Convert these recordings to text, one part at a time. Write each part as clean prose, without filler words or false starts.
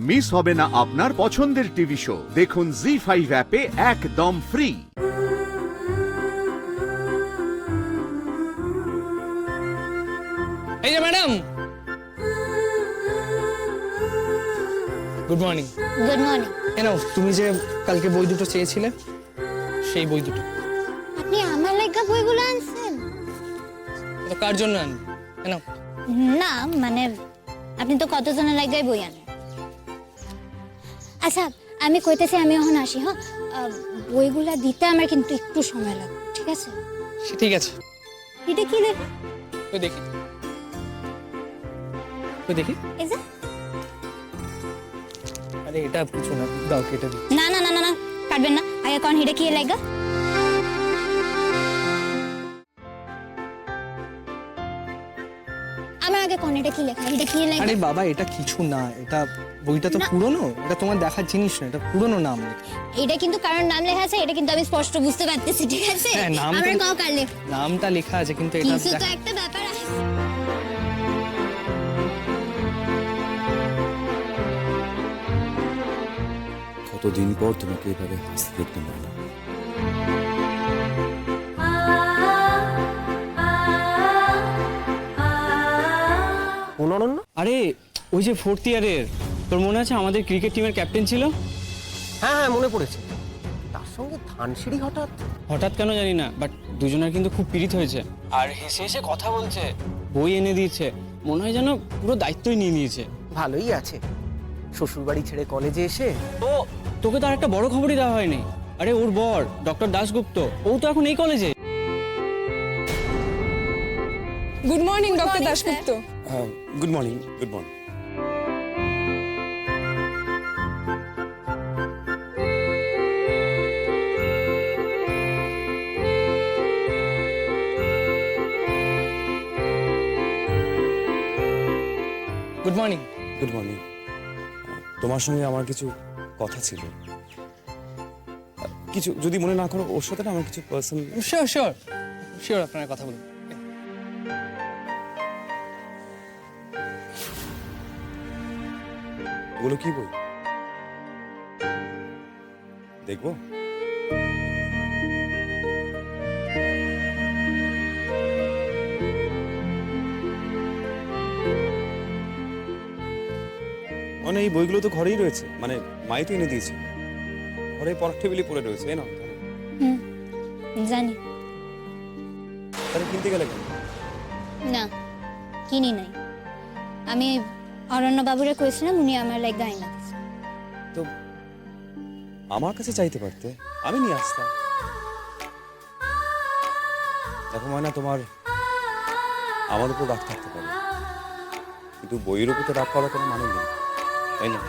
Miss হবে না আপনার পছন্দের টিভি শো। দেখুন জি5 অ্যাপে একদম ফ্রি। এই যে madam, good morning. Good morning. নাও, তুমি যে কালকে বই দুটো চেয়েছিলে, সেই বই দুটো। আপনি আমার লাগা বইগুলো আনছেন? তো কার জন্য আনবে? নাও। না মানে আপনি তো কতজনের লাগাই বই আনেন। আচ্ছা আমি কইতেছি আমি এখন আসি। হ্যাঁ, বইগুলা দিতে আমার কিন্তু একটু সময় লাগবে, ঠিক আছে? ঠিক আছে। এটা কি লেখা? ওই দেখি, ওই দেখি। এই যে। আরে এটা কিছু না, দাও কেটে দিই। না না না না না, কাটবেন না। আগে কোন হিডে কি লাগা? আমার আগে কোন এটা কি লেখা? এটা কি লেখা? আরে বাবা, এটা কিছু না, এটা বইটা তো পুরনো, এটা তোমার দেখার জিনিস না, এটা পুরনো নাম লেখা। এটা কিন্তু কারণ নাম লেখা আছে, এটা কিন্তু আমি স্পষ্ট বুঝতে পারতেছি, ঠিক আছে? হ্যাঁ, নামটা- আমার কাও কার লেখা? নামটা লেখা আছে কিন্তু এটা কিছু তো একটা ব্যাপার আছে। কতদিন পর তোমাকে এভাবে হাসতে দেখলাম না। অনন্য? আরে ওই যে ফোর্থ ইয়ারের, তোর মনে আছে আমাদের ক্রিকেট টিমের ক্যাপ্টেন ছিল? হ্যাঁ হ্যাঁ, মনে পড়েছে। তার সঙ্গে ধানসিঁড়ি হঠাৎ? হঠাৎ কেন জানি না, বাট দুজনের কিন্তু খুব পীড়িত হয়েছে। আর হেসে হেসে কথা বলছে, বই এনে দিয়েছে, মনে হয় যেন পুরো দায়িত্বই নিয়ে নিয়েছে। ভালোই আছে, শ্বশুরবাড়ি ছেড়ে কলেজে এসে। তো তোকে তো আর একটা বড় খবরই দেওয়া হয়নি। আরে ওর বর ডক্টর দাশগুপ্ত, ও তো এখন এই কলেজে। Good morning doctor Dasgupta. Good morning. Good morning. Good morning. Good morning. তোমার সঙ্গে আমার কিছু কথা ছিল, কিছু যদি মনে না করো। ওর সাথে না আমার কিছু পার্সোনাল। শিওর শিওর শিওর, আপনার কথা বলুন। ওগুলো কি বই? দেখবো? মানে এই বইগুলো তো ঘরেই রয়েছে, মানে মাই তো এনে দিয়েছে, ঘরে পড়ার টেবিলে পড়ে রয়েছে। এই নাও। হুম, জানি। তাহলে কিনতে গেলে কেন? না, কিনি নাই। আমি অরণ্য বাবুরে কইছিলাম, উনি আমার লাগা আইনা দিছে। তো আমার কাছে চাইতে পারতে, আমি নিয়ে আসতাম। দেখো ময়না, তোমার আমার উপর রাগ থাকতে পারে, কিন্তু বইয়ের উপর তো রাগ করার কোনো মানে নেই, তাই না?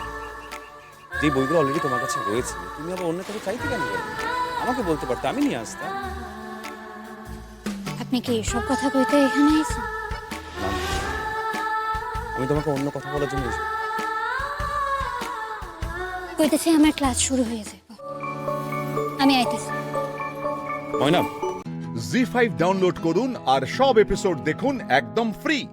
যে বইগুলো অলরেডি তোমার কাছে রয়েছে, তুমি আবার অন্য কাছে চাইতে কেন যাবে? আমাকে বলতে পারতে, আমি নিয়ে আসতাম। আপনি কি সব কথা কইতে এখানে আইছেন? না, আমি তোমাকে অন্য কথা বলার জন্য এসেছি। কইতেছি আমার ক্লাস শুরু হয়ে যাবে, আমি আইতেছি। ময়না, জি5 ডাউনলোড করুন আর সব এপিসোড দেখুন একদম ফ্রি।